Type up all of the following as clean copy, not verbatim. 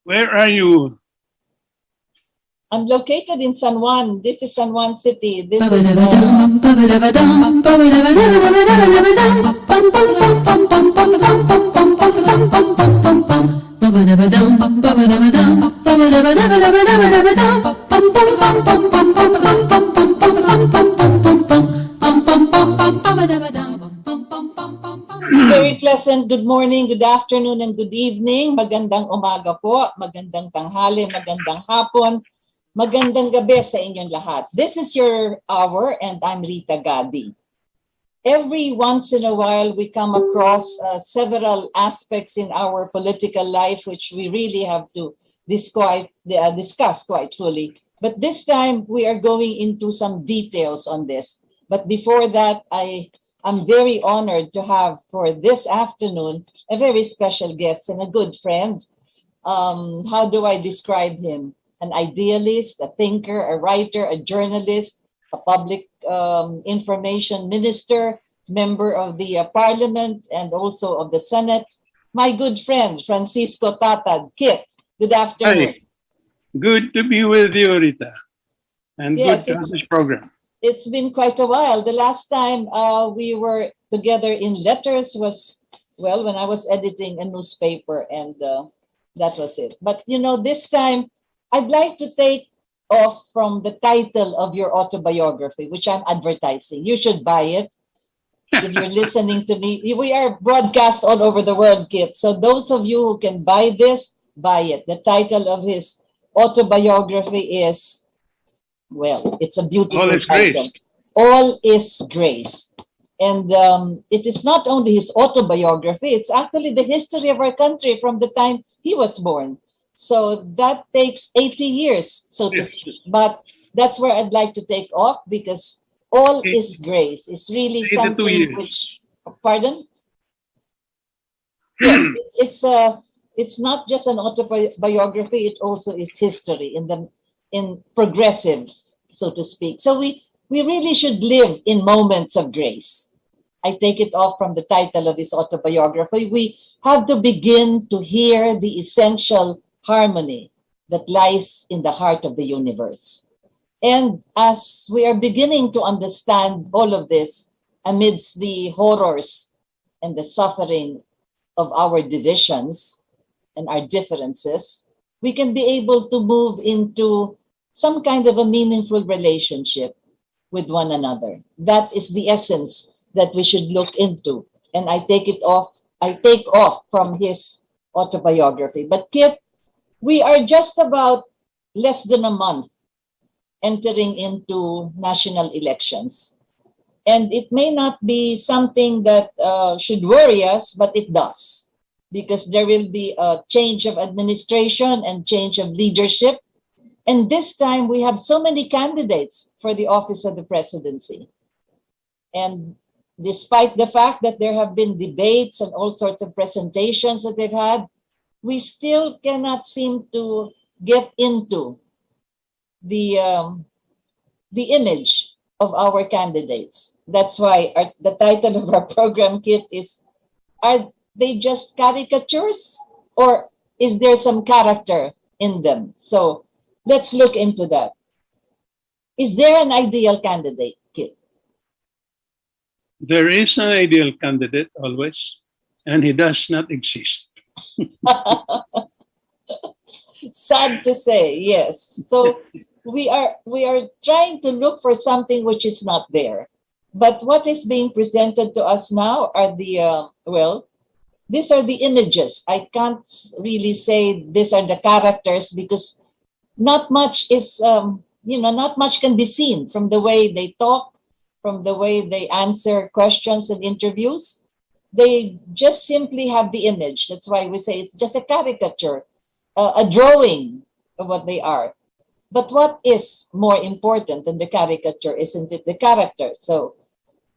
Where are you? I'm located in San Juan. This is San Juan City. This is very pleasant good morning, good afternoon, and good evening. Magandang umaga po, magandang tanghali, magandang hapon, magandang gabi sa inyong lahat. This is your hour and I'm Rita Gadi. Every once in a while, we come across several aspects in our political life which we really have to discuss quite fully. But this time, we are going into some details on this. But before that, I'm very honored to have for this afternoon a very special guest and a good friend. How do I describe him? An idealist, a thinker, a writer, a journalist, a public information minister, member of the parliament and also of the Senate. My good friend, Francisco TATAD. Kit, good afternoon. Hi. Good to be with you, Rita. And Yes, good to have this program. It's been quite a while. The last time we were together in letters was, well, when I was editing a newspaper, and that was it. But, you know, this time I'd like to take off from the title of your autobiography, which I'm advertising. You should buy it if you're listening to me. We are broadcast all over the world, Kit. So those of you who can buy this, buy it. The title of his autobiography is, well, it's a beautiful All is title. grace. All is grace. And it is not only his autobiography, it's actually the history of our country from the time he was born. So that takes 80 years, so to speak. But that's where I'd like to take off, because all is grace. It's really 82 something years. which, pardon? Yes, it's not just an autobiography, it also is history in progressive, so to speak. So we really should live in moments of grace. I take it off from the title of his autobiography. We have to begin to hear the essential harmony that lies in the heart of the universe. And as we are beginning to understand all of this amidst the horrors and the suffering of our divisions and our differences, we can be able to move into some kind of a meaningful relationship with one another. That is the essence that we should look into. And I take off from his autobiography. But Kit, we are just about less than a month entering into national elections. And it may not be something that should worry us, but it does. Because there will be a change of administration and change of leadership. And this time we have so many candidates for the office of the presidency. And despite the fact that there have been debates and all sorts of presentations that they've had, we still cannot seem to get into the image of our candidates. That's why the title of our program, Kit, is, are they just caricatures, or is there some character in them? So let's look into that. Is there an ideal candidate, Kit? There is an ideal candidate always, and he does not exist. Sad to say, yes. So we are trying to look for something which is not there. But what is being presented to us now are the these are the images. I can't really say these are the characters, because not much is not much can be seen from the way they talk, from the way they answer questions and interviews. They just simply have the image. That's why we say it's just a caricature, a drawing of what they are. But what is more important than the caricature? Isn't it the character? So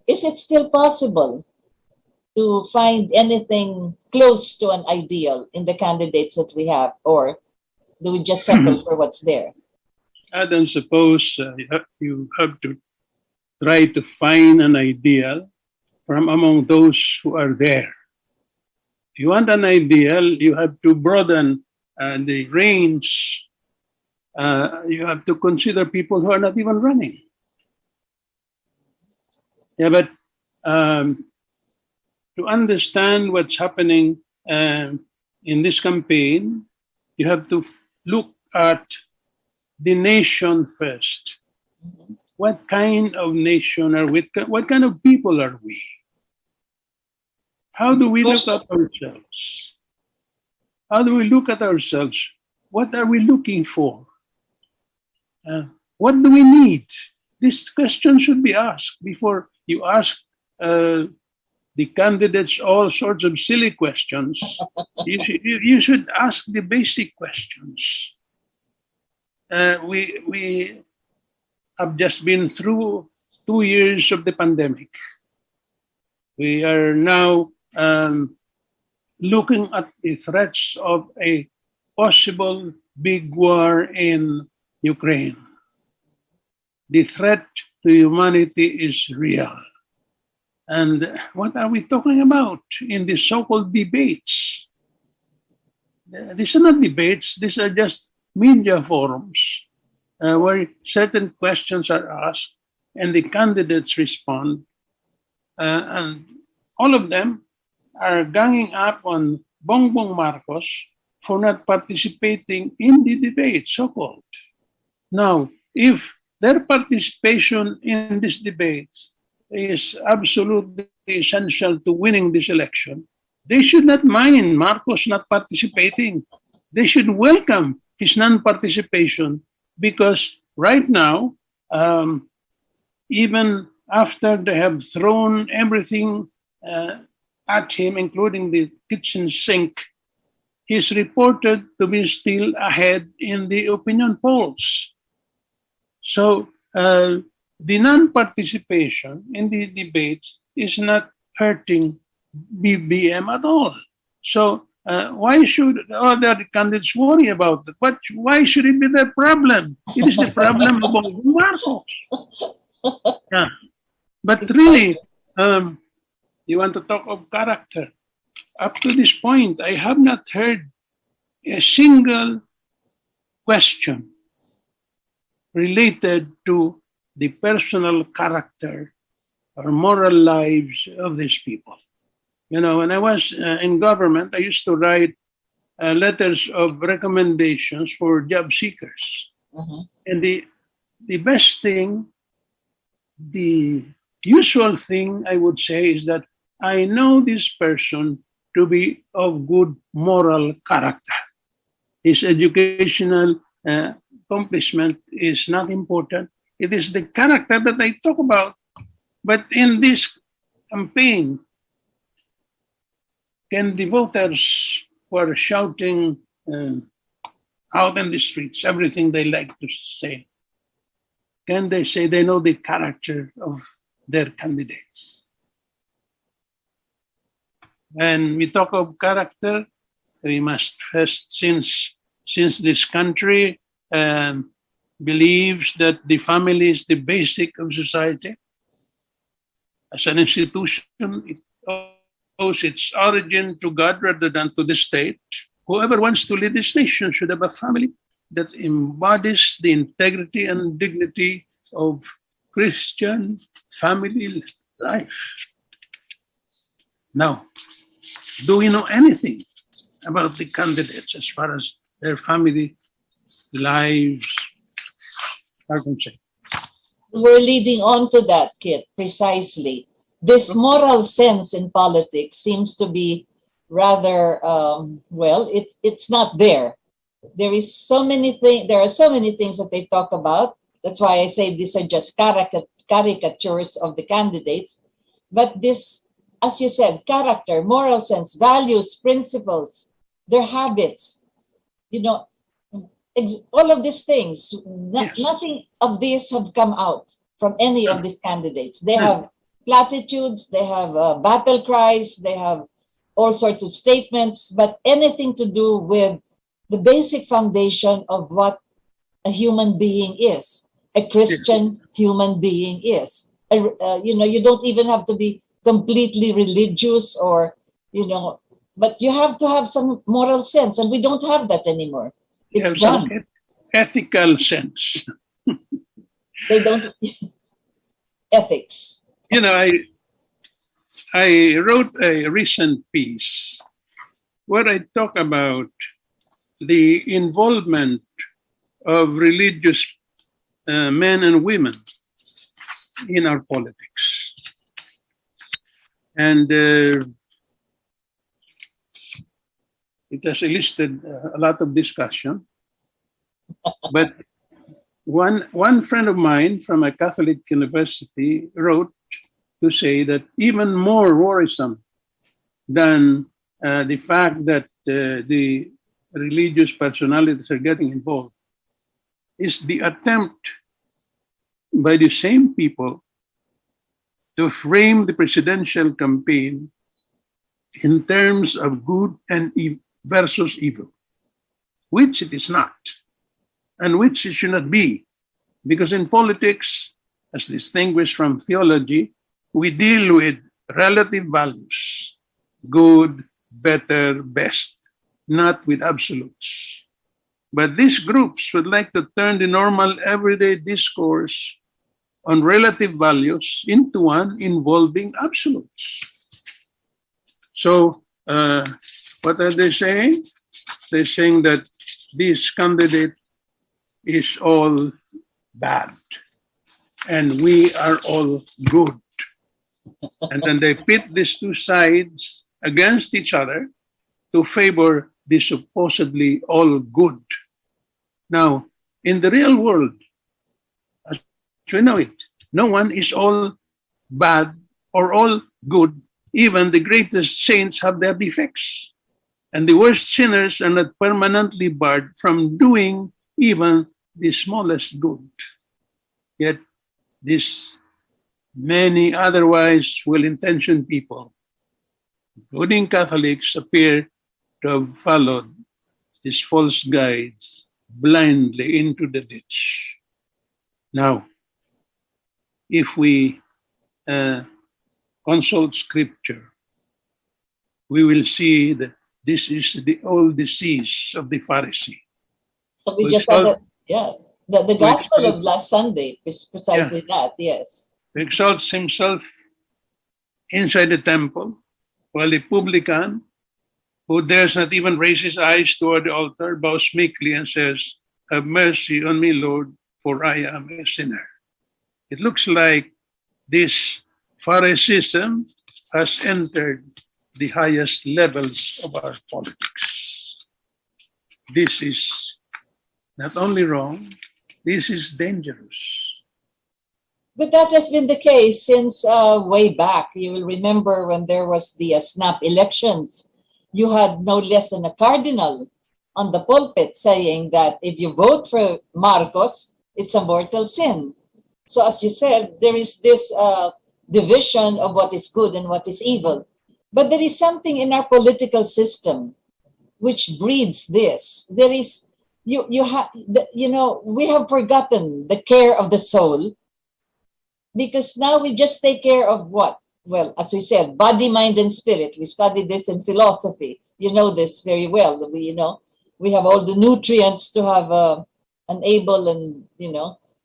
is it still possible to find anything close to an ideal in the candidates that we have, or do we just settle for what's there? I don't suppose you have to try to find an ideal from among those who are there. If you want an ideal, you have to broaden the reins, you have to consider people who are not even running. Yeah, but to understand what's happening in this campaign, you have to look at the nation first. What kind of nation are we? What kind of people are we? How do we look at ourselves? How do we look at ourselves? What are we looking for? What do we need? This question should be asked before you ask the candidates all sorts of silly questions. You should ask the basic questions. We have just been through 2 years of the pandemic. We are now looking at the threats of a possible big war in Ukraine. The threat to humanity is real. And what are we talking about in these so-called debates? These are not debates, these are just media forums where certain questions are asked and the candidates respond. And all of them are ganging up on Bongbong Marcos for not participating in the debate, so-called. Now, if their participation in this debate is absolutely essential to winning this election, they should not mind Marcos not participating. They should welcome his non-participation because right now, even after they have thrown everything at him, including the kitchen sink, he's reported to be still ahead in the opinion polls. So the non-participation in the debates is not hurting BBM at all. So why should other candidates worry about it? Why should it be their problem? It is the problem of Marcos. Yeah. But really, you want to talk of character. Up to this point, I have not heard a single question related to the personal character or moral lives of these people. You know, when I was in government, I used to write letters of recommendations for job seekers. And the best thing, the usual thing I would say is that I know this person to be of good moral character. His educational accomplishment is not important. It is the character that I talk about. But in this campaign, can the voters who are shouting out in the streets everything they like to say, can they say they know the character of their candidates? When we talk of character, we must first, since this country believes that the family is the basic of society, as an institution, it owes its origin to God rather than to the state. Whoever wants to lead this nation should have a family that embodies the integrity and dignity of Christian family life. Now, do we know anything about the candidates as far as their family lives are concerned? We're leading on to that, Kit, precisely. This moral sense in politics seems to be rather, it's not there. There are so many things that they talk about. That's why I say these are just caricatures of the candidates. But this, as you said, character, moral sense, values, principles, their habits, all of these things, nothing of these have come out from any of these candidates. They have platitudes, they have battle cries, they have all sorts of statements, but anything to do with the basic foundation of what a human being is, a Christian human being is. You don't even have to be completely religious or, But you have to have some moral sense, and we don't have that anymore. You It's have some gone. ethical sense. They don't ethics. You know, I wrote a recent piece where I talk about the involvement of religious men and women in our politics. And it has elicited a lot of discussion. But one friend of mine from a Catholic university wrote to say that even more worrisome than the fact that the religious personalities are getting involved is the attempt by the same people to frame the presidential campaign in terms of good and versus evil, which it is not, and which it should not be. Because in politics, as distinguished from theology, we deal with relative values, good, better, best, not with absolutes. But these groups would like to turn the normal everyday discourse on relative values into one involving absolutes. So, what are they saying? They're saying that this candidate is all bad and we are all good. And then they pit these two sides against each other to favor the supposedly all good. Now, in the real world, as we know it, no one is all bad or all good. Even the greatest saints have their defects. And the worst sinners are not permanently barred from doing even the smallest good. Yet, these many otherwise well-intentioned people, including Catholics, appear to have followed these false guides blindly into the ditch. Now, if we consult scripture, we will see that this is the old disease of the Pharisee. We who just had exalt- the who gospel exalt- of last Sunday is precisely that. Yes. who exalts himself inside the temple, while the publican, who dares not even raise his eyes toward the altar, bows meekly and says, "Have mercy on me, Lord, for I am a sinner." It looks like this Phariseeism has entered the highest levels of our politics. This is not only wrong, this is dangerous. But that has been the case since way back. You will remember when there was the snap elections, you had no less than a cardinal on the pulpit saying that if you vote for Marcos, it's a mortal sin. So as you said, there is this division of what is good and what is evil. But there is something in our political system which breeds this. There is, we have forgotten the care of the soul, because now we just take care of what? Well, as we said, body, mind, and spirit. We studied this in philosophy. You know this very well. We have all the nutrients to have an able and,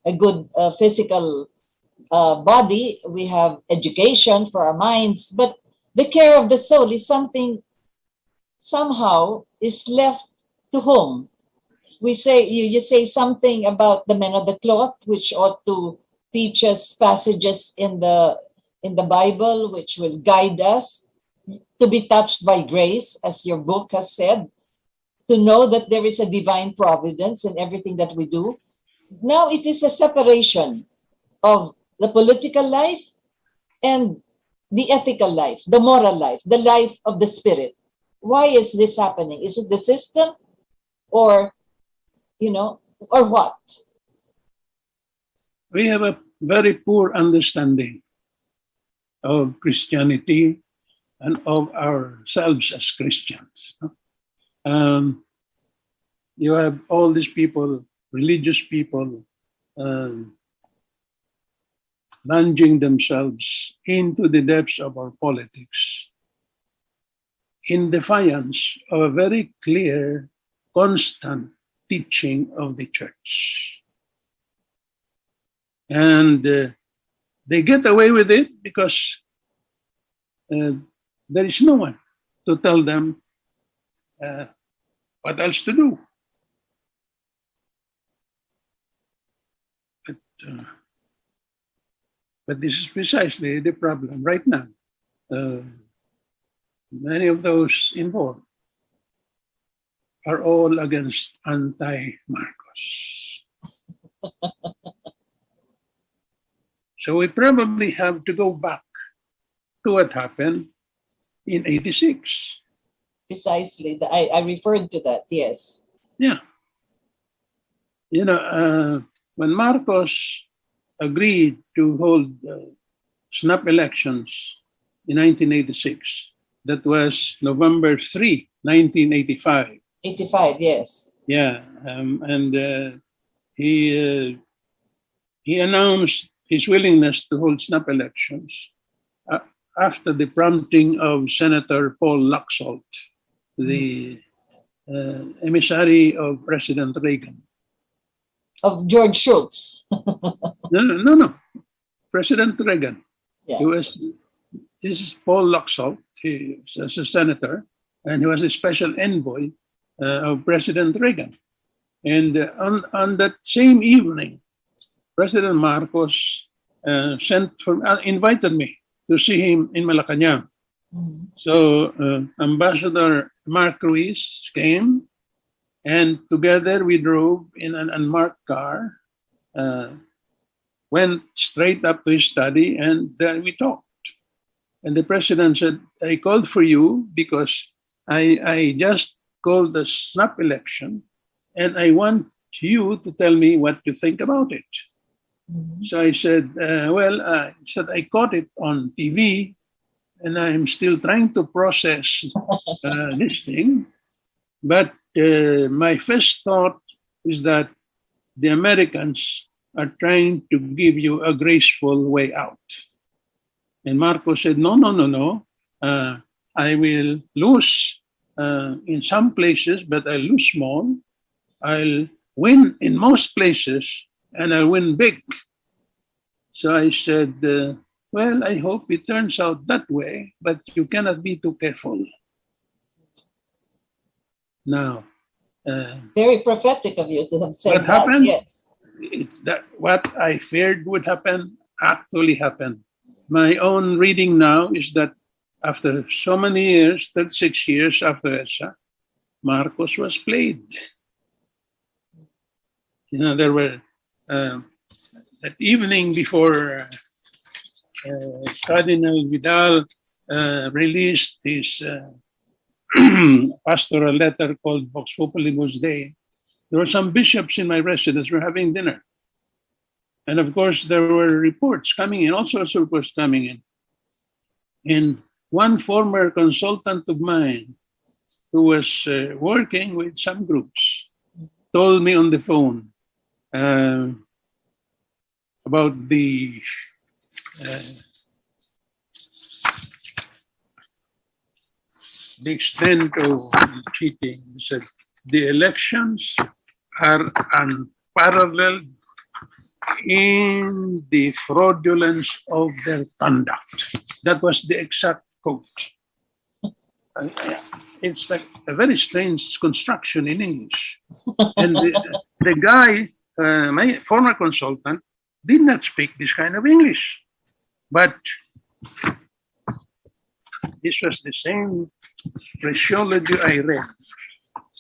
a good physical body. We have education for our minds, but the care of the soul is something somehow is left to whom? We say, you say something about the men of the cloth, which ought to teach us passages in the Bible, which will guide us to be touched by grace, as your book has said, to know that there is a divine providence in everything that we do. Now it is a separation of the political life and the ethical life, the moral life, the life of the spirit. Why is this happening? Is it the system or what? We have a very poor understanding of Christianity and of ourselves as Christians. You have all these people, religious people, plunging themselves into the depths of our politics in defiance of a very clear, constant teaching of the church. And they get away with it because there is no one to tell them what else to do. Uh, but this is precisely the problem right now. Many of those involved are all against anti-Marcos. So we probably have to go back to what happened in 86. Precisely. I referred to that, yes. Yeah. You know, when Marcos agreed to hold snap elections in 1986, that was November 3, 1985. 85, yes. Yeah, and he announced his willingness to hold snap elections after the prompting of Senator Paul Laxalt, the emissary of President Reagan. Of George Schultz. No. President Reagan. Yeah. This is Paul Laxalt. He was a senator, and he was a special envoy of President Reagan. And on that same evening, President Marcos invited me to see him in Malacanang. So Ambassador Mark Ruiz came, and together we drove in an unmarked car, went straight up to his study, and then we talked. And the president said, I called for you because I just called the snap election, and I want you to tell me what you think about it. So I said, I caught it on TV, and I'm still trying to process this thing. But my first thought is that the Americans are trying to give you a graceful way out. And Marcos said, no. I will lose in some places, but I'll lose small. I'll win in most places, and I'll win big. So I said, I hope it turns out that way, but you cannot be too careful. Now, very prophetic of you to have said what happened? Yes. What I feared would happen actually happened. My own reading now is that after so many years, 36 years after EDSA, Marcos was played. You know, there were that evening before Cardinal Vidal released his pastoral letter called Vox Populibus Dei, there were some bishops in my residence who were having dinner. And of course, there were reports coming in, all sorts of reports coming in. And one former consultant of mine who was working with some groups told me on the phone about the extent of cheating. He said, the elections are unparalleled in the fraudulence of their conduct. That was the exact quote. It's like a very strange construction in English. And the guy, my former consultant, did not speak this kind of English. But this was the same phraseology I read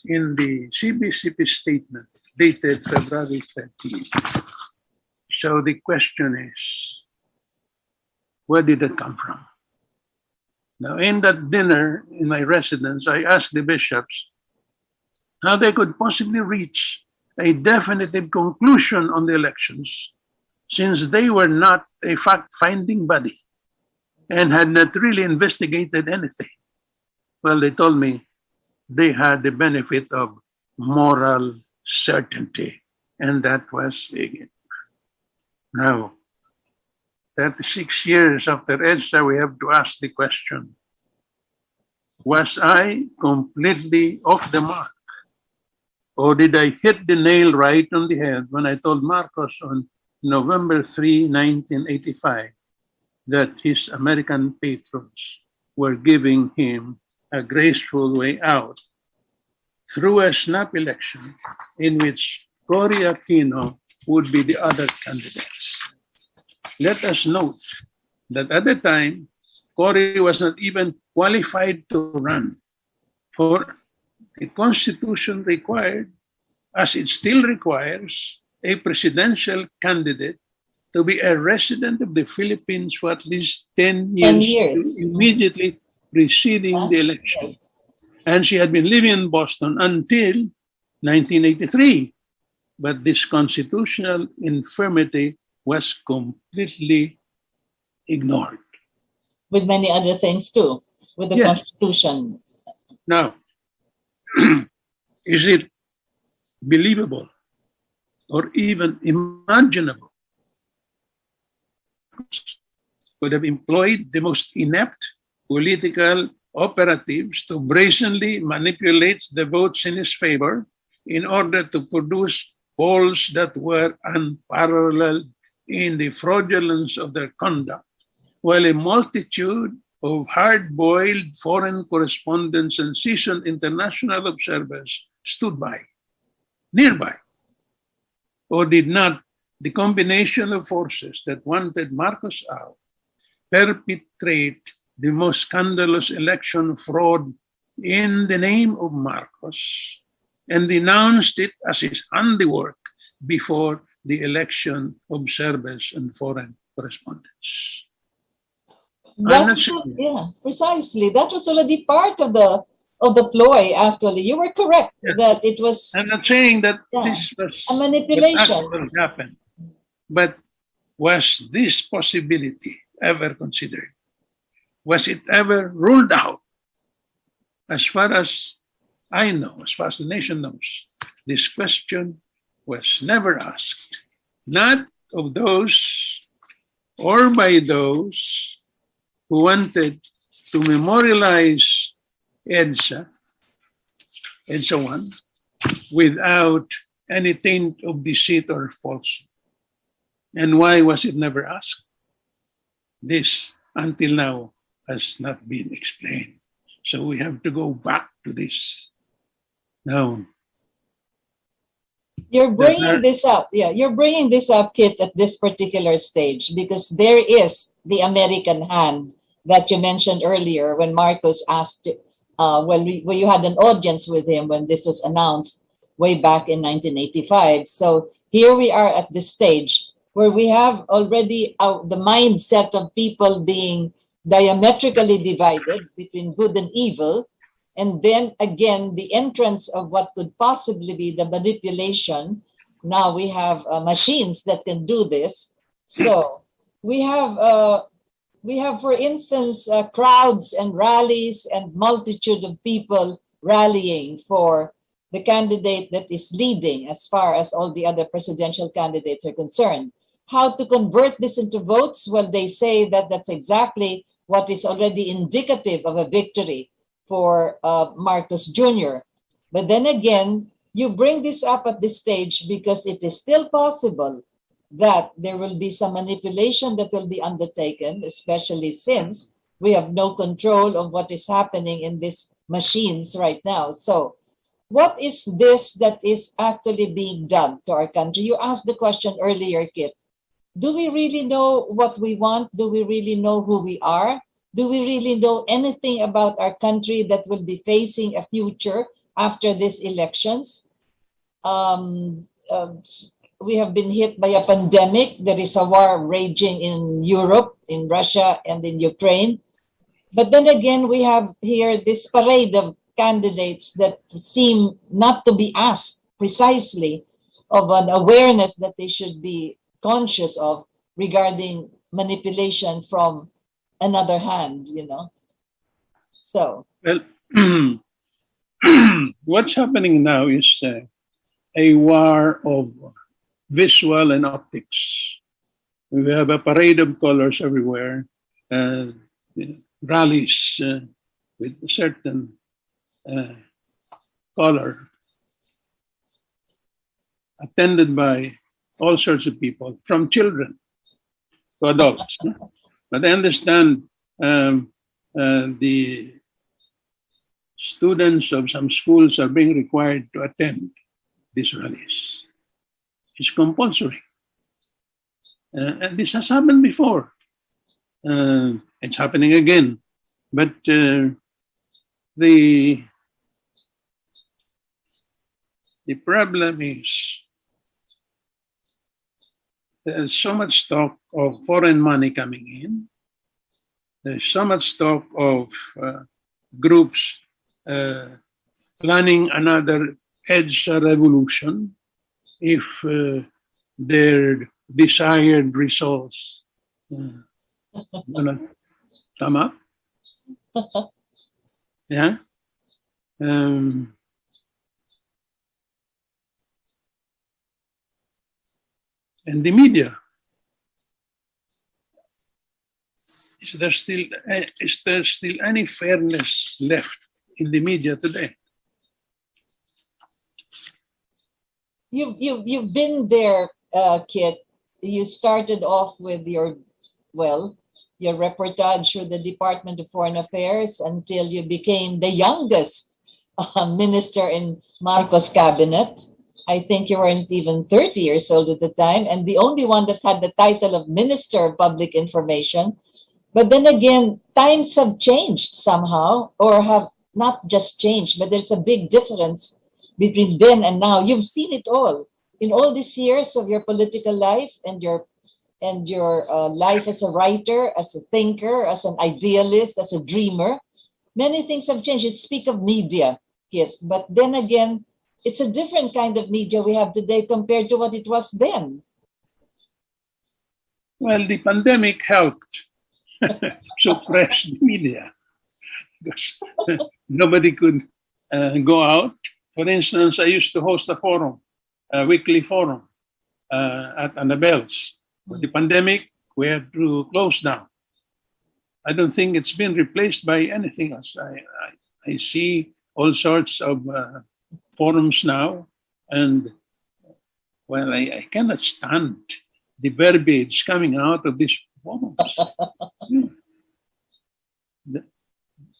in the CBCP statement dated February 13th. So the question is, where did it come from? Now, in that dinner in my residence, I asked the bishops how they could possibly reach a definitive conclusion on the elections, since they were not a fact-finding body and had not really investigated anything. Well, they told me they had the benefit of moral certainty, and that was it. Now, 36 years after EDSA, we have to ask the question, Was I completely off the mark? Or did I hit the nail right on the head when I told Marcos on November 3, 1985, that his American patrons were giving him a graceful way out through a snap election in which Cory Aquino would be the other candidates? Let us note that at the time, Cory was not even qualified to run, for the Constitution required, as it still requires, a presidential candidate to be a resident of the Philippines for at least 10 10 years years. immediately preceding Huh? the election. Yes. And she had been living in Boston until 1983. But this constitutional infirmity was completely ignored. With many other things too, with the Yes. Constitution. Now, is it believable or even imaginable could have employed the most inept political operatives to brazenly manipulate the votes in his favor in order to produce polls that were unparalleled in the fraudulence of their conduct, while a multitude of hard-boiled foreign correspondents and seasoned international observers stood by, nearby? Or did not the combination of forces that wanted Marcos out perpetrate the most scandalous election fraud in the name of Marcos and denounced it as his handiwork before the election observers and foreign correspondents? That was, yeah, precisely. That was already part of the ploy. Actually, you were correct that it was. I'm not saying that Yeah, this was a manipulation. what happened, but was this possibility ever considered? Was it ever ruled out? As far as I know, as far as the nation knows, this question was never asked, not of those or by those who wanted to memorialize EDSA and so on without any taint of deceit or falsehood. And why was it never asked? This, until now, has not been explained. So we have to go back to this. Now, You're bringing this up. Yeah, you're bringing this up, Kit, at this particular stage because there is the American hand that you mentioned earlier when Marcos asked, when you had an audience with him when this was announced way back in 1985. So here we are at this stage where we have already the mindset of people being diametrically divided between good and evil. And then again, the entrance of what could possibly be the manipulation. Now we have machines that can do this. So we have, for instance, crowds and rallies and multitude of people rallying for the candidate that is leading as far as all the other presidential candidates are concerned. How to convert this into votes? Well, they say that that's exactly what is already indicative of a victory for Marcos Jr. But then again, you bring this up at this stage because it is still possible that there will be some manipulation that will be undertaken, especially since we have no control of what is happening in these machines right now. So what is this that is actually being done to our country? You asked the question earlier, Kit. Do we really know what we want? Do we really know who we are? Do we really know anything about our country that will be facing a future after these elections? We have been hit by a pandemic. There is a war raging in Europe, in Russia, and in Ukraine. But then again, we have here this parade of candidates that seem not to be asked precisely of an awareness that they should be conscious of regarding manipulation from another hand, So. well, what's happening now is a war of visual and optics. We have a parade of colors everywhere, rallies with a certain color, attended by all sorts of people, from children to adults. But I understand the students of some schools are being required to attend these rallies. It's compulsory. And this has happened before. It's happening again. But the problem is there's so much talk of foreign money coming in. There's so much talk of groups planning another EDSA revolution if their desired results gonna come up. Yeah. And the media. Is there still any fairness left in the media today? You've been there, Kit. You started off with your reportage for the Department of Foreign Affairs until you became the youngest minister in Marcos' cabinet. I think you weren't even 30 years old at the time, and the only one that had the title of Minister of Public Information. But then again, times have changed somehow, or have not just changed, but there's a big difference between then and now. You've seen it all. In all these years of your political life and your life as a writer, as a thinker, as an idealist, as a dreamer, many things have changed. You speak of media, Kit, but then again, it's a different kind of media we have today compared to what it was then. Well, the pandemic helped suppress the media because nobody could go out. For instance, I used to host a forum, a weekly forum at Annabelle's. With the pandemic, we had to close down. I don't think it's been replaced by anything else. I see all sorts of forums now, and well, I cannot stand the verbiage coming out of these forums.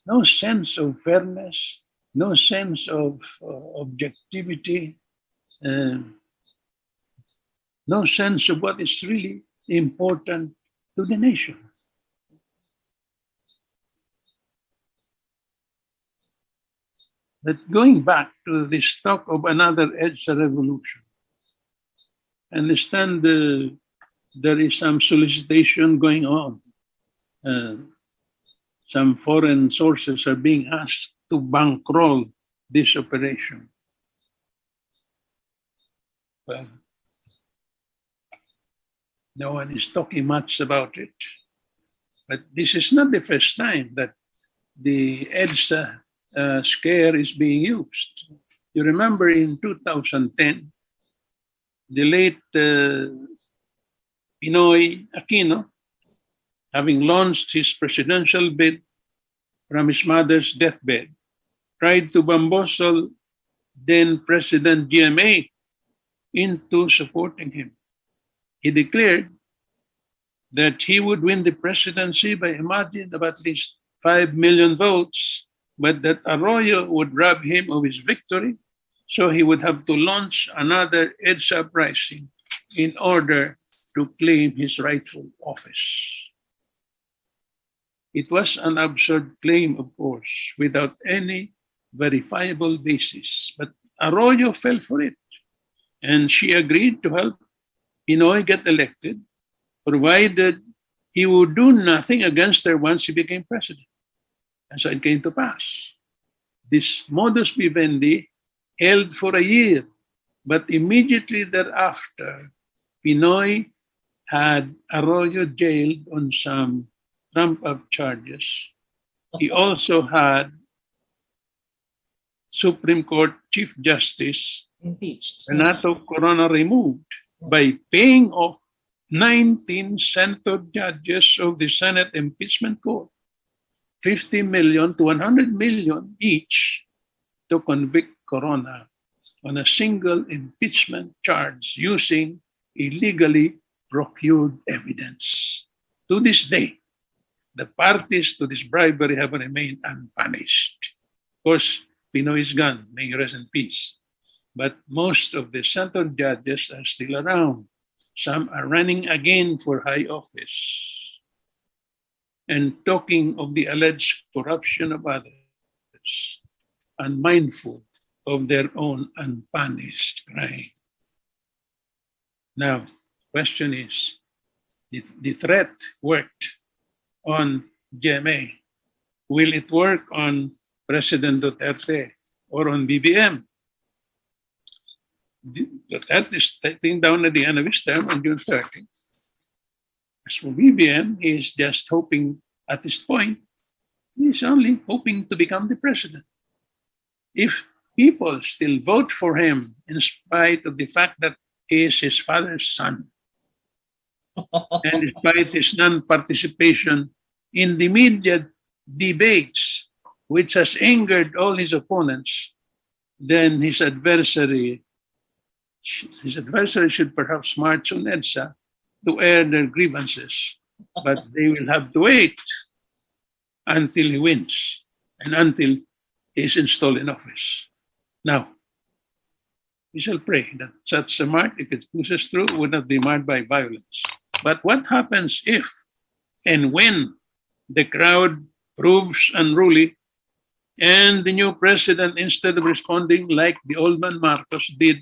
No sense of fairness, no sense of objectivity, no sense of what is really important to the nation. But going back to this talk of another EDSA revolution, I understand there is some solicitation going on. Some foreign sources are being asked to bankroll this operation. Well, no one is talking much about it. But this is not the first time that the EDSA scare is being used. You remember in 2010, the late Pinoy Aquino, having launched his presidential bid from his mother's deathbed, tried to bamboozle then President GMA into supporting him. He declared that he would win the presidency by a margin of at least 5 million votes, but that Arroyo would rob him of his victory, so he would have to launch another EDSA uprising in order to claim his rightful office. It was an absurd claim, of course, without any verifiable basis, but Arroyo fell for it, and she agreed to help Pinoy get elected, provided he would do nothing against her once he became president. And so it came to pass. This modus vivendi held for a year, but immediately thereafter, Pinoy had Arroyo jailed on some trump-up charges. He also had Supreme Court Chief Justice Impeached. Renato Corona removed by paying off 19 Senate judges of the Senate Impeachment Court 50 million to 100 million each to convict Corona on a single impeachment charge using illegally procured evidence. To this day, the parties to this bribery have remained unpunished. Of course, Pinoy is gone, may he rest in peace. But most of the central judges are still around. Some are running again for high office. And talking of the alleged corruption of others, unmindful of their own unpunished crime. Now, question is, the threat worked on GMA. Will it work on President Duterte or on BBM? Duterte is stepping down at the end of his term on June 30. As for BBM, he is just hoping at this point, he's only hoping to become the president. If people still vote for him in spite of the fact that he is his father's son, and despite his non-participation in the media debates, which has angered all his opponents, then his adversary should perhaps march on EDSA to air their grievances. But they will have to wait until he wins and until he is installed in office. Now, we shall pray that such a march, if it pushes through, would not be marked by violence. But what happens if and when the crowd proves unruly and the new president, instead of responding like the old man Marcos did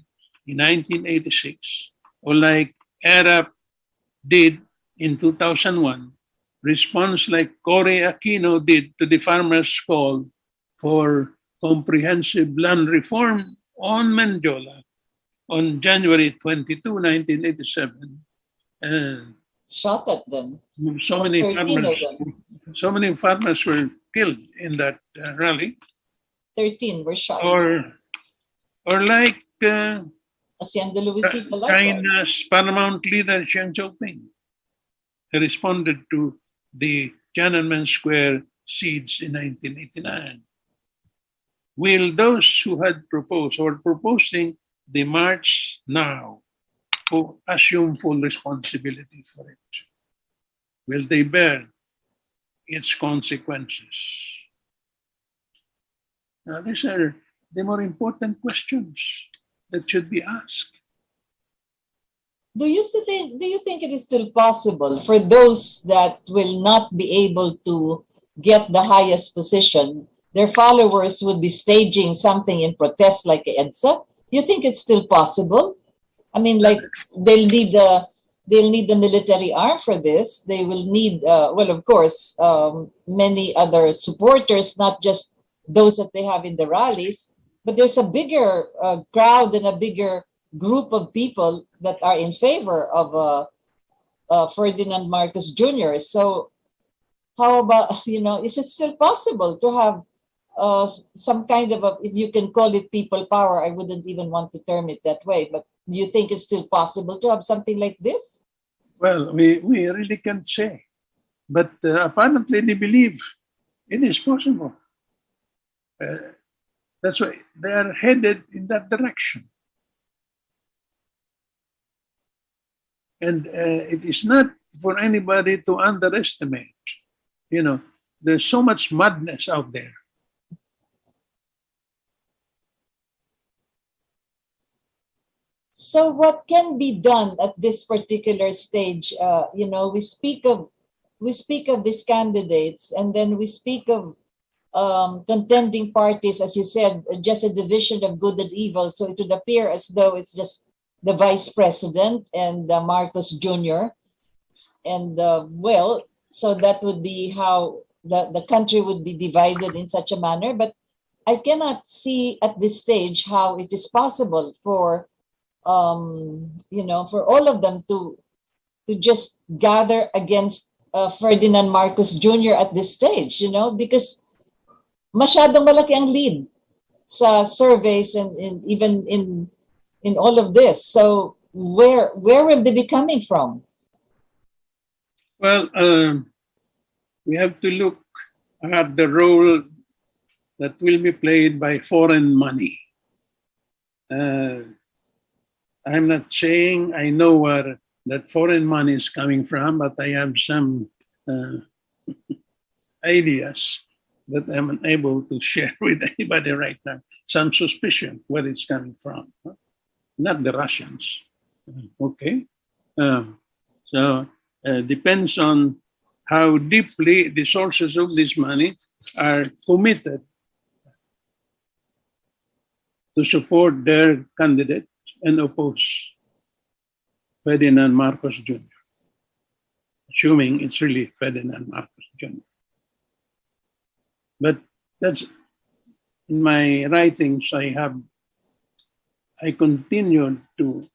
in 1986, or like Arab did in 2001, responds like Cory Aquino did to the farmers' call for comprehensive land reform on Menjola on January 22, 1987. And Shot at them. so many 13 of farmers, them. so many farmers were killed in that rally. 13 were shot. Or like Hacienda Luisita likewise. China's paramount leader Xi Jinping, he responded to the Tiananmen Square siege in 1989. Will those who had proposed or proposing the march now who assume full responsibility for it? Will they bear its consequences? Now, these are the more important questions that should be asked. Do you think it is still possible for those that will not be able to get the highest position, their followers would be staging something in protest like EDSA? You think it's still possible? I mean, like they'll need the military arm for this. They will need, well, of course, many other supporters, not just those that they have in the rallies, but there's a bigger crowd and a bigger group of people that are in favor of Ferdinand Marcos Jr. So how about, is it still possible to have some kind of if you can call it people power? I wouldn't even want to term it that way, but do you think it's still possible to have something like this? Well, we really can't say, but apparently they believe it is possible. That's why they are headed in that direction. And it is not for anybody to underestimate. There's so much madness out there. So what can be done at this particular stage? We speak of these candidates, and then we speak of contending parties, as you said, just a division of good and evil. So it would appear as though it's just the vice president and Marcos Jr. And so that would be how the country would be divided in such a manner. But I cannot see at this stage how it is possible for for all of them to just gather against Ferdinand Marcos Jr. at this stage, because masyadong malaki ang lead sa surveys and even in all of this. So where will they be coming from? Well, we have to look are the role that will be played by foreign money. I'm not saying I know where that foreign money is coming from, but I have some ideas that I'm unable to share with anybody right now. Some suspicion where it's coming from, not the Russians. Okay, so depends on how deeply the sources of this money are committed to support their candidate and oppose Ferdinand Marcos Jr., assuming it's really Ferdinand Marcos Jr. But that's in my writings. I continued to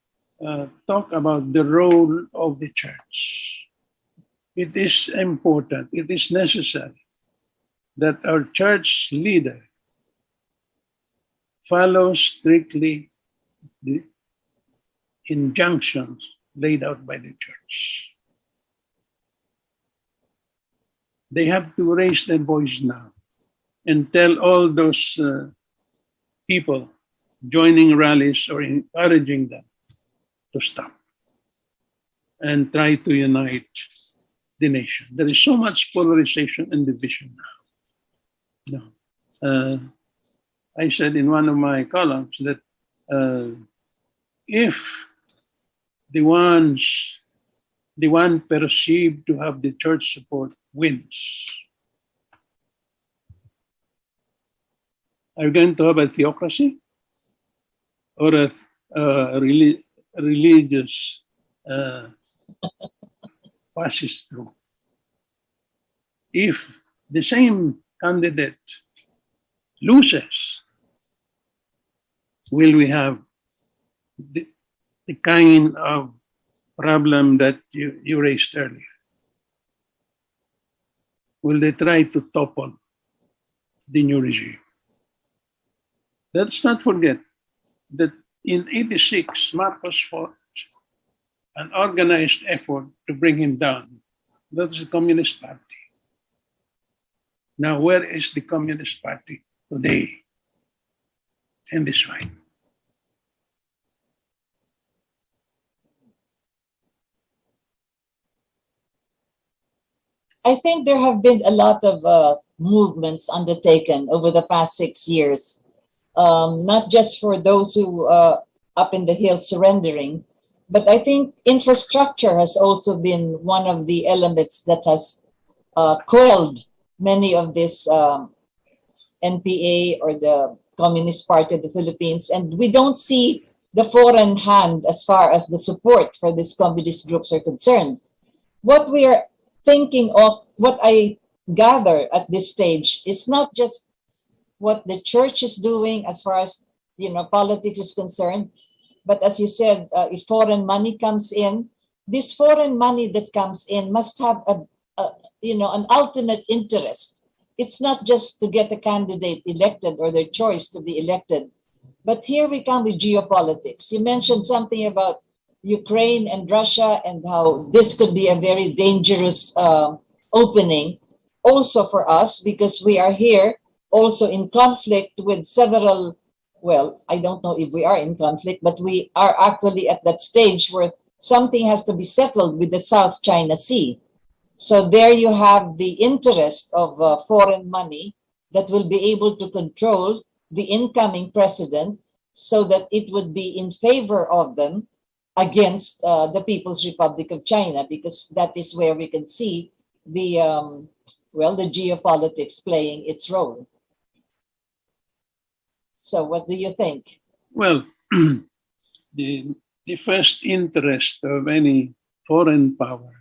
talk about the role of the church. It is important, it is necessary that our church leader follows strictly the injunctions laid out by the church. They have to raise their voice now and tell all those people joining rallies or encouraging them to stop and try to unite the nation. There is so much polarization and division now. I said in one of my columns that if the one perceived to have the church support wins, are we going to have a theocracy or a religious fascist rule? If the same candidate loses, will we have the kind of problem that you raised earlier? Will they try to topple the new regime? Let's not forget that in '86, Marcos fought an organized effort to bring him down. That's the Communist Party. Now, where is the Communist Party today in this fight? I think there have been a lot of movements undertaken over the past 6 years, not just for those who up in the hill surrendering, but I think infrastructure has also been one of the elements that has quelled many of this NPA or the Communist Party of the Philippines. And we don't see the foreign hand as far as the support for these communist groups are concerned. What we are thinking of, what I gather at this stage, is not just what the church is doing as far as politics is concerned, but as you said, if foreign money comes in, this foreign money that comes in must have an ultimate interest. It's not just to get a candidate elected or their choice to be elected, but here we come with geopolitics. You mentioned something about Ukraine and Russia and how this could be a very dangerous opening also for us, because we are here also in conflict with several, well, I don't know if we are in conflict, but we are actually at that stage where something has to be settled with the South China Sea. So there you have the interest of foreign money that will be able to control the incoming president so that it would be in favor of them against the People's Republic of China, because that is where we can see the geopolitics playing its role. So what do you think? Well, the first interest of any foreign power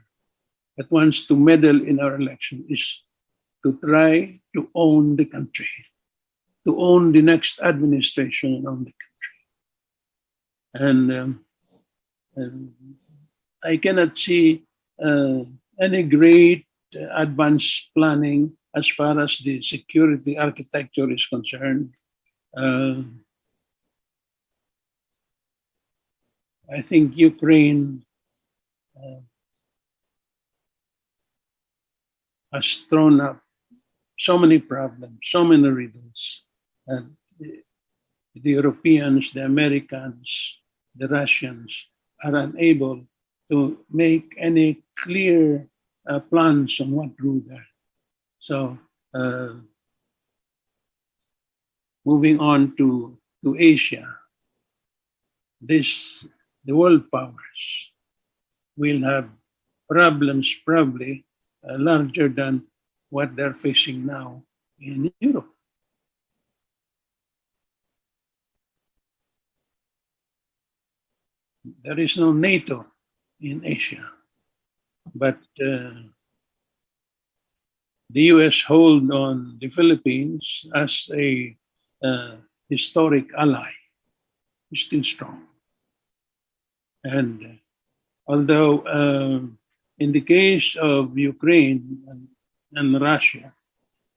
that wants to meddle in our election is to try to own the country, to own the next administration and own the country. And I cannot see any great advanced planning as far as the security architecture is concerned. I think Ukraine has thrown up so many problems, so many riddles. And the Europeans, the Americans, the Russians are unable to make any clear plans on what to do there. So, moving on to Asia, the world powers will have problems probably larger than what they're facing now in Europe. There is no NATO in Asia, but the US hold on the Philippines as a historic ally. It's still strong. And although in the case of Ukraine and Russia,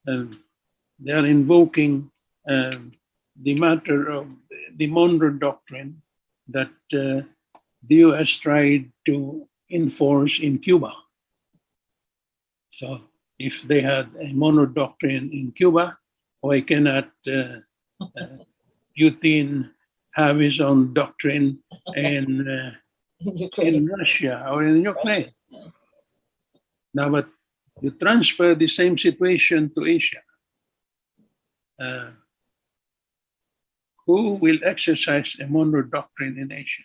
they are invoking the matter of the Monroe Doctrine that the US tried to enforce in Cuba. So if they had a Monroe Doctrine in Cuba, why cannot Putin have his own doctrine in Russia or in Ukraine? Now, but you transfer the same situation to Asia. Who will exercise a Monroe Doctrine in Asia?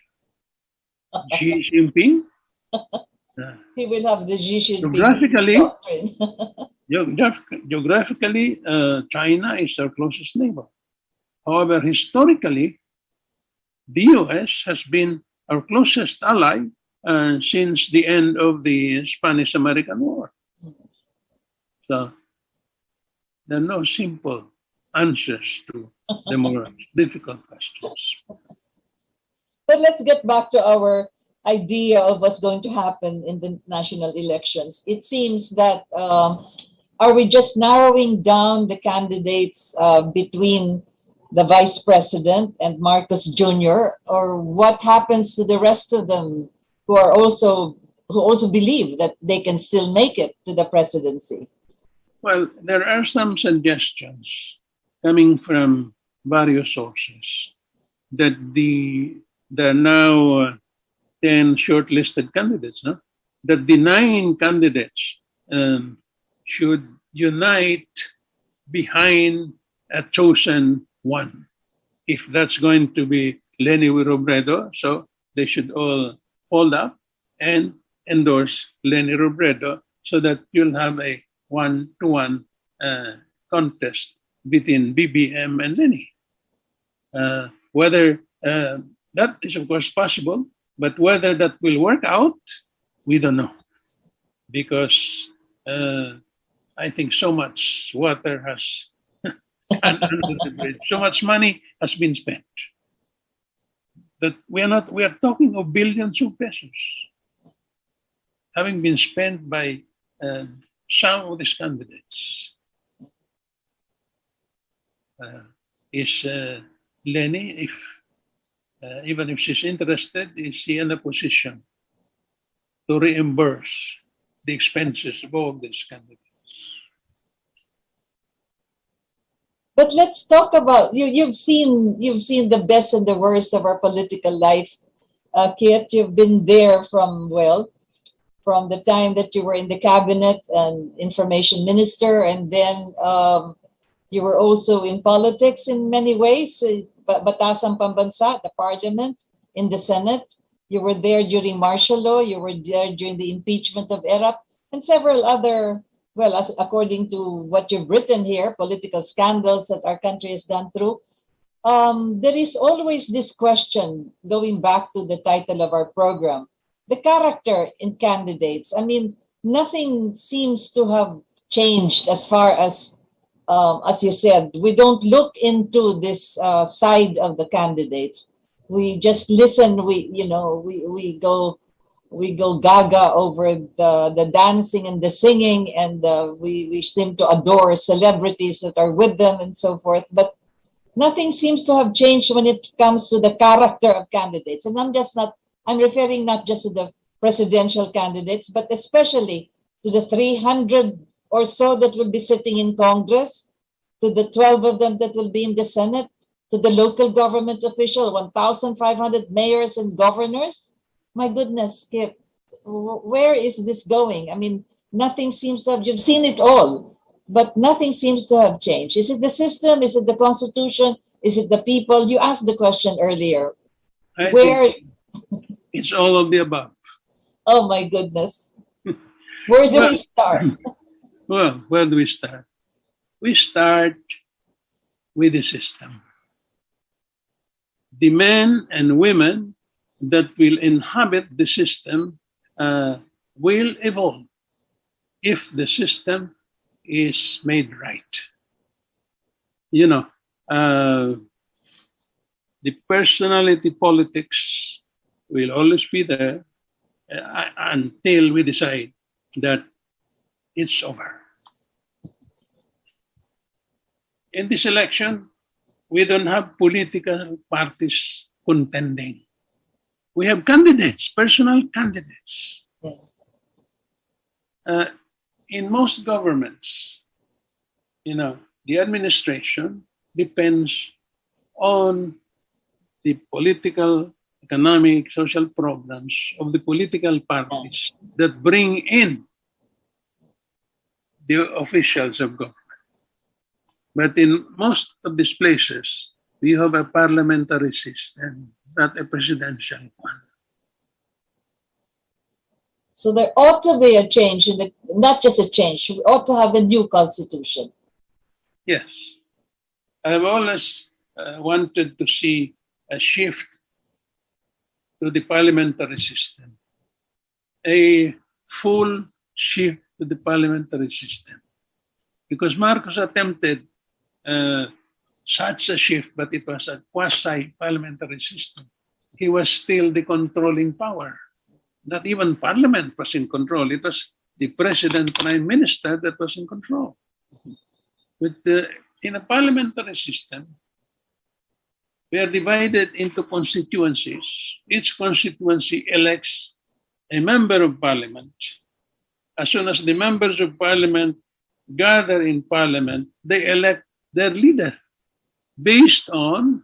Xi Jinping? He will have the Xi Jinping Geographically, doctrine. geographically, China is our closest neighbor. However, historically, the US has been our closest ally since the end of the Spanish-American War. So there are no simple answers to the more difficult questions. But let's get back to our idea of what's going to happen in the national elections. It seems that are we just narrowing down the candidates between the vice president and Marcos Jr., or what happens to the rest of them who also believe that they can still make it to the presidency? Well, there are some suggestions coming from various sources that there are now 10 shortlisted candidates, no? That the 9 candidates should unite behind a chosen one. If that's going to be Leni Robredo, so they should all fold up and endorse Leni Robredo so that you'll have a one-to-one contest between BBM and Leni. Whether that is, of course, possible, but whether that will work out, we don't know. Because I think so much water has under the bridge, so much money has been spent. That we are talking of billions of pesos having been spent by some of these candidates. Is Leni, even if she's interested, is she in a position to reimburse the expenses of all these candidates? But let's talk about you've seen the best and the worst of our political life, Kit. You've been there from the time that you were in the cabinet and information minister, and then you were also in politics in many ways. Batasang Pambansa, the parliament, in the Senate. You were there during martial law. You were there during the impeachment of ERAP and several other. Well, according to what you've written here, political scandals that our country has gone through, there is always this question, going back to the title of our program, the character in candidates. I mean, nothing seems to have changed as far as you said, we don't look into this side of the candidates. We just listen, we go gaga over the dancing and the singing, and we seem to adore celebrities that are with them and so forth. But nothing seems to have changed when it comes to the character of candidates. And I'm referring not just to the presidential candidates, but especially to the 300 or so that will be sitting in Congress, to the 12 of them that will be in the Senate, to the local government official, 1,500 mayors and governors. My goodness, Skip, where is this going? I mean, nothing seems to have, you've seen it all, but nothing seems to have changed. Is it the system? Is it the Constitution? Is it the people? You asked the question earlier. I Where, think it's all of the above. oh my goodness, where do Well, we start? well, where do we start? We start with the system. The men and women that will inhabit the system will evolve if the system is made right. You know, the personality politics will always be there until we decide that it's over. In this election, we don't have political parties contending. We have candidates, personal candidates. In most governments, the administration depends on the political, economic, social programs of the political parties that bring in the officials of government. But in most of these places, we have a parliamentary system, not a presidential one. So there ought to be a change in the, not just a change, we ought to have a new constitution. Yes. I've always wanted to see a shift to the parliamentary system, a full shift to the parliamentary system. Because Marcos attempted such a shift, but it was a quasi-parliamentary system. He was still the controlling power. Not even parliament was in control. It was the president, prime minister that was in control. But in a parliamentary system, we are divided into constituencies. Each constituency elects a member of parliament. As soon as the members of parliament gather in parliament, they elect their leader based on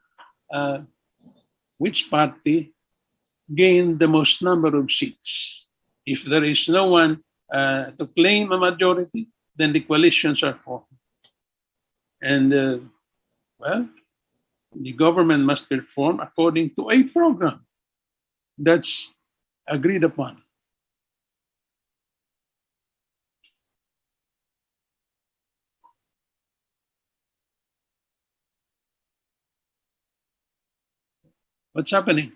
which party gained the most number of seats. If there is no one to claim a majority, then the coalitions are formed. And, the government must perform according to a program that's agreed upon. What's happening?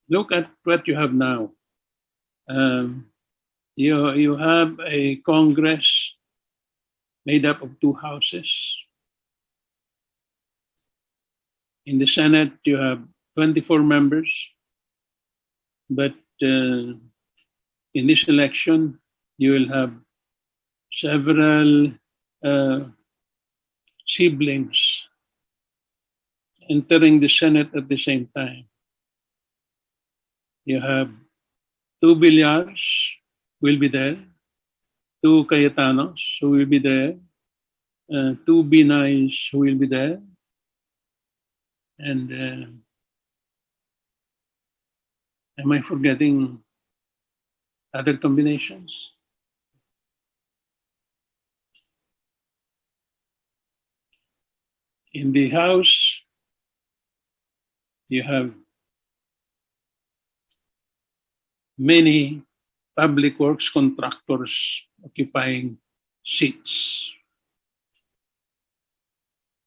Look at what you have now. You have a Congress made up of two houses. In the Senate, you have 24 members. But in this election, you will have several siblings entering the Senate at the same time. You have two Villars will be there, two Cayetanos who will be there, two Binays who will be there, and am I forgetting other combinations? In the House, you have many public works contractors occupying seats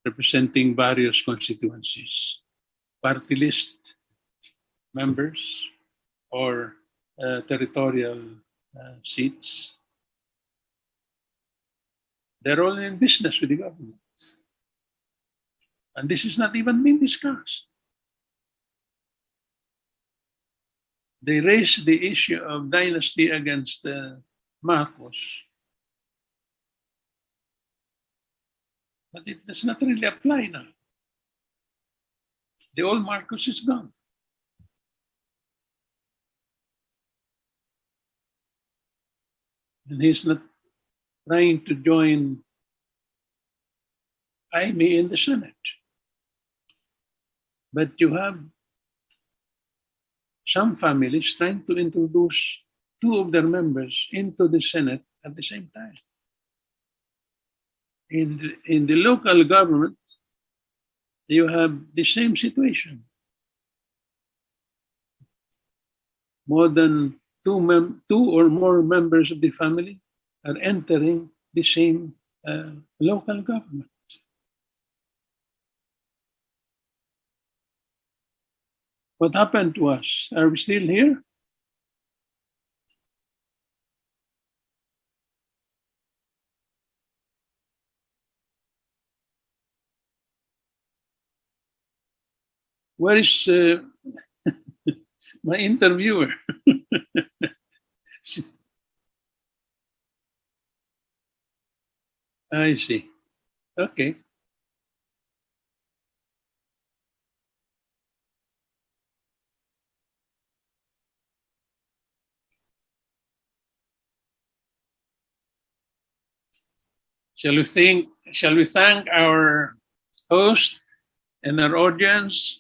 representing various constituencies, party list members or territorial seats. They're all in business with the government. And this is not even being discussed. They raised the issue of dynasty against Marcos. But it does not really apply now. The old Marcos is gone. And he's not trying to join me in the Senate. But you have some families trying to introduce two of their members into the Senate at the same time. In the local government, you have the same situation. More than two or more members of the family are entering the same local government. What happened to us? Are we still here? Where is my interviewer? I see. Okay. Shall we thank our host and our audience?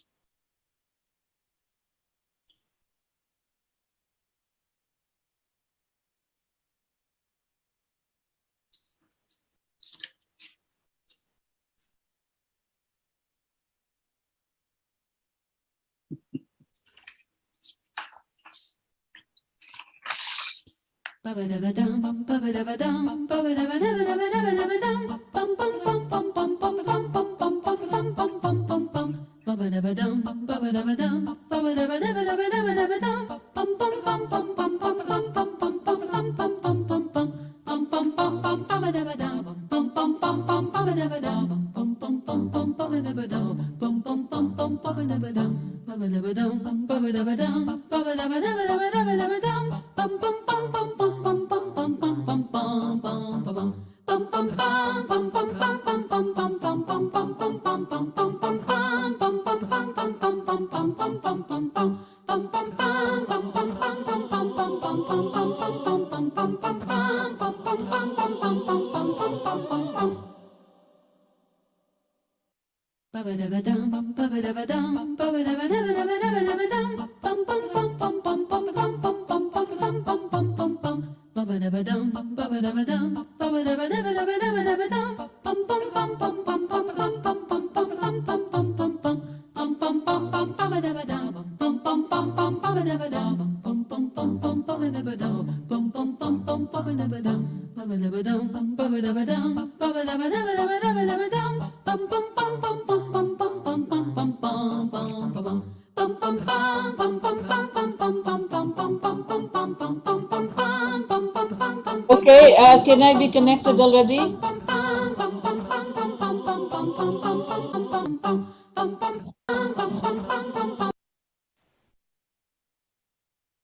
Okay, can I be connected already?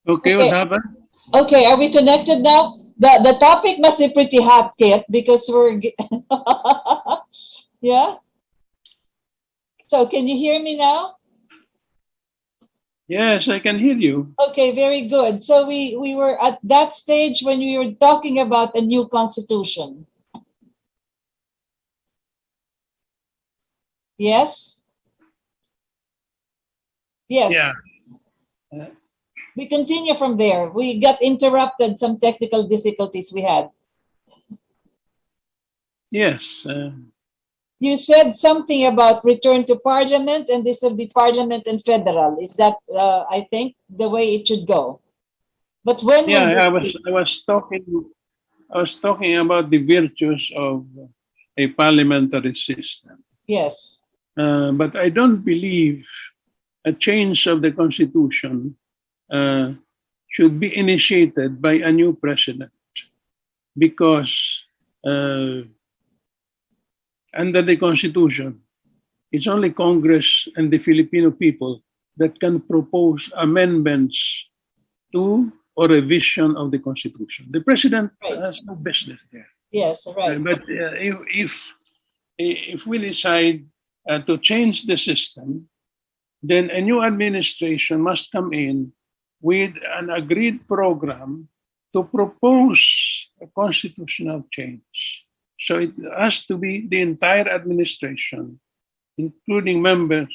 Okay, what happened? Okay, are we connected now? The topic must be pretty hot, Kit, because we're yeah. So can you hear me now? Yes, I can hear you. Okay, very good. So we were at that stage when we were talking about a new constitution. Yes? Yes. Yeah. We continue from there. We got interrupted, some technical difficulties we had. Yes. You said something about return to parliament, and this will be parliament and federal. Is that, I think, the way it should go? But when Yeah, will this be? I was talking about the virtues of a parliamentary system. Yes. But I don't believe a change of the constitution should be initiated by a new president, because under the constitution, it's only Congress and the Filipino people that can propose amendments to or revision of the constitution. The president Right. has no business there. Yes, right. But if we decide to change the system, then a new administration must come in with an agreed program to propose a constitutional change. So it has to be the entire administration, including members,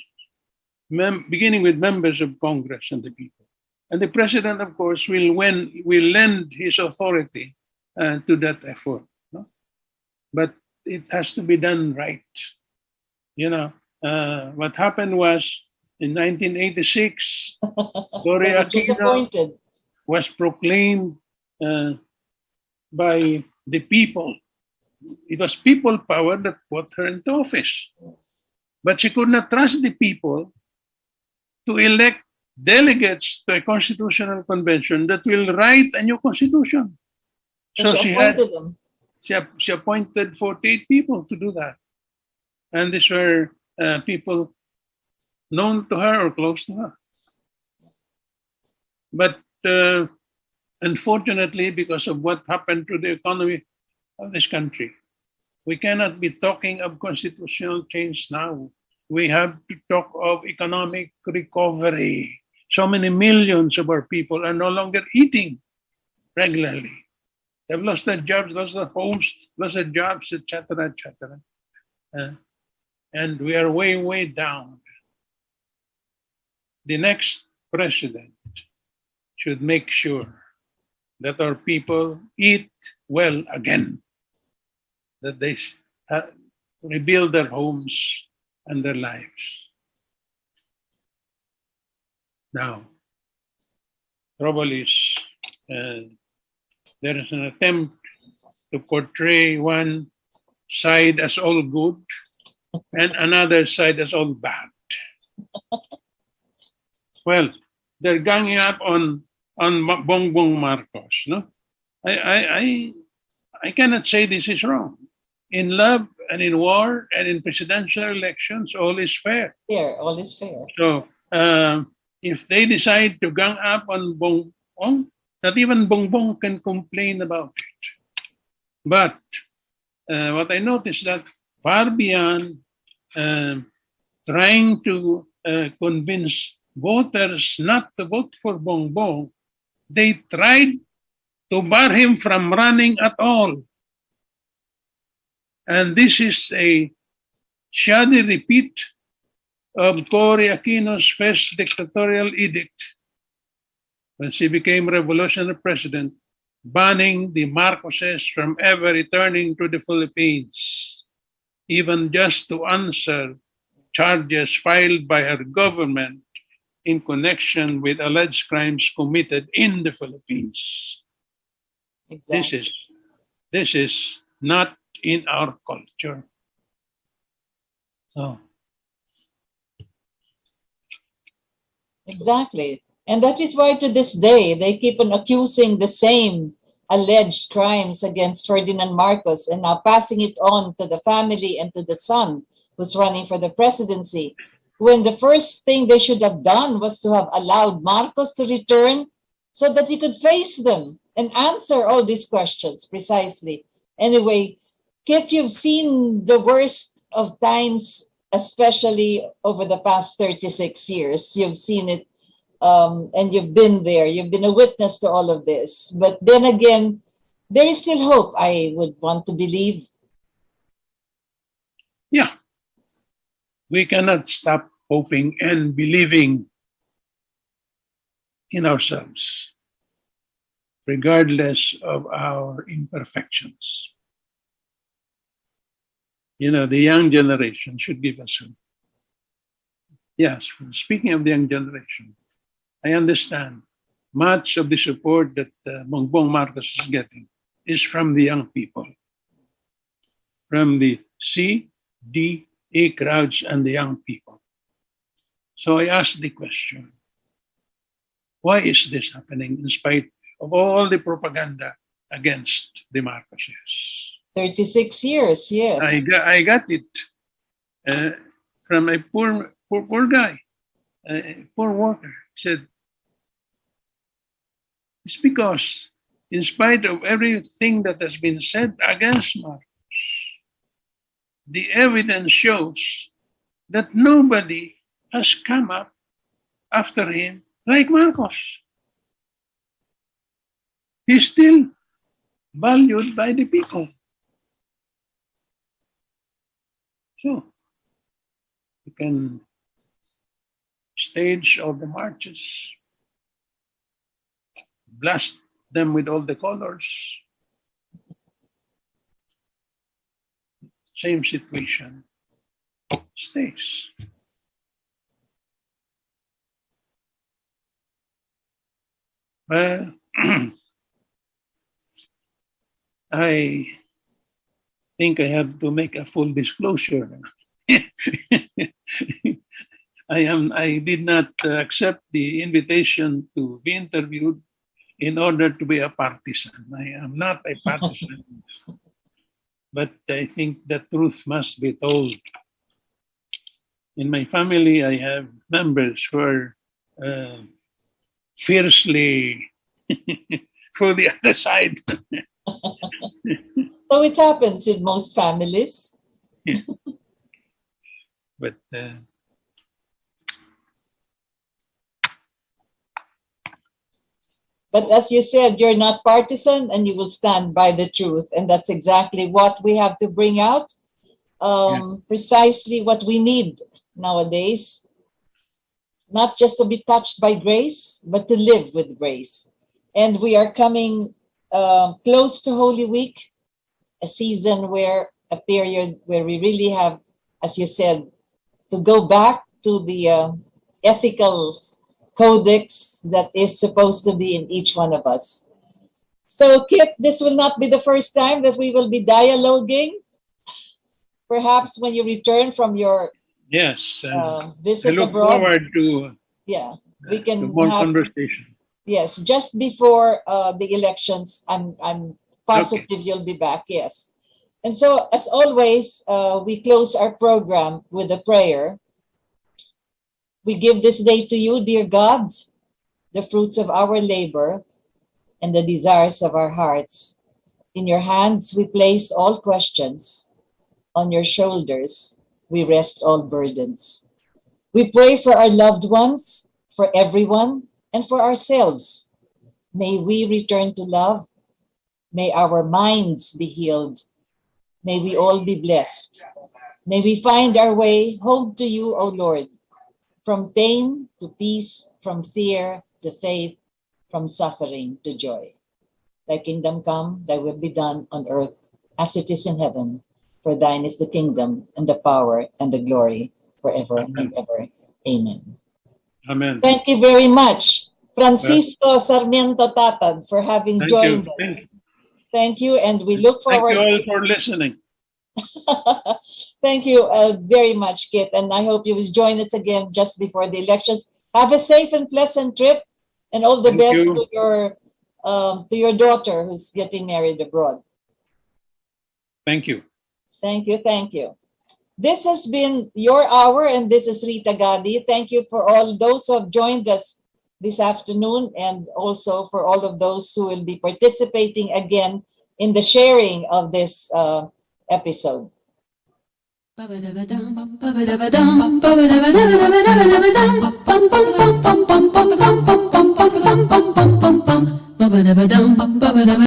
beginning with members of Congress and the people. And the president, of course, will lend his authority to that effort. No? But it has to be done right. You know, what happened was in 1986, They were Gloria Aquino disappointed. was proclaimed by the people. It was people power that put her into office. But she could not trust the people to elect delegates to a constitutional convention that will write a new constitution. So She appointed them. she appointed 48 people to do that. And these were people known to her or close to her. But unfortunately, because of what happened to the economy of this country, we cannot be talking of constitutional change now. We have to talk of economic recovery. So many millions of our people are no longer eating regularly. They've lost their jobs, lost their homes, lost their jobs, etc., etc. And we are way, way down. The next president should make sure that our people eat well again, that they rebuild their homes and their lives. Now, trouble is there is an attempt to portray one side as all good and another side as all bad. Well, they're ganging up on Bongbong Marcos. No, I cannot say this is wrong. In love and in war and in presidential elections, all is fair. Fair, all is fair. So if they decide to gang up on Bongbong, not even Bongbong can complain about it. But what I noticed that far beyond trying to convince voters not to vote for Bongbong, they tried to bar him from running at all. And this is a shoddy repeat of Cory Aquino's first dictatorial edict when she became revolutionary president, banning the Marcoses from ever returning to the Philippines, even just to answer charges filed by her government in connection with alleged crimes committed in the Philippines. Exactly. This is not in our culture. So Exactly. And that is why to this day, they keep on accusing the same alleged crimes against Ferdinand Marcos and now passing it on to the family and to the son who's running for the presidency. When the first thing they should have done was to have allowed Marcos to return so that he could face them and answer all these questions precisely. Anyway, Kit, you've seen the worst of times, especially over the past 36 years. You've seen it and you've been there. You've been a witness to all of this. But then again, there is still hope, I would want to believe. yeah, we cannot stop hoping and believing in ourselves, regardless of our imperfections. You know, the young generation should give us hope. Yes, speaking of the young generation, I understand much of the support that Bongbong Marcos is getting is from the young people, from the C, D, E crowds and the young people. So I asked the question, why is this happening in spite of all the propaganda against the Marcoses? 36 years, yes. I got it from a poor guy, a poor worker. He said, it's because in spite of everything that has been said against Marcos, the evidence shows that nobody has come up after him like Marcos. he's still valued by the people. So, you can stage all the marches, blast them with all the colors. Same situation stays. Well, I think I have to make a full disclosure. I did not accept the invitation to be interviewed in order to be a partisan. I am not a partisan. But I think the truth must be told. In my family, I have members who are fiercely for the other side. So it happens with most families. But But as you said, you're not partisan and you will stand by the truth. And that's exactly what we have to bring out. Precisely what we need nowadays. Not just to be touched by grace, but to live with grace. And we are coming close to Holy Week, a season a period where we really have, as you said, to go back to the ethical codex that is supposed to be in each one of us. So, Kit, this will not be the first time that we will be dialoguing. Perhaps when you return from your yes, I visit look abroad. forward to We can to more have conversation. Yes, just before the elections. I'm positive you'll be back. Yes, and so as always, we close our program with a prayer. We give this day to you, dear God, the fruits of our labor and the desires of our hearts. In your hands we place all questions. On your shoulders we rest all burdens. We pray for our loved ones, for everyone, and for ourselves. May we return to love. May our minds be healed. May we all be blessed. May we find our way home to you, O Lord, from pain to peace, from fear to faith, from suffering to joy. Thy kingdom come, thy will be done on earth as it is in heaven. For thine is the kingdom and the power and the glory forever and ever. Amen. Amen. Thank you very much, Francisco Sarmiento TATAD, for having joined us. Thank you, and we look forward. Thank you all for listening. Thank you very much, Kit, and I hope you will join us again just before the elections. Have a safe and pleasant trip, and all the best to your daughter who's getting married abroad. Thank you. Thank you. Thank you. This has been your hour, and this is Rita Gadi. Thank you for all those who have joined us this afternoon, and also for all of those who will be participating again in the sharing of this episode.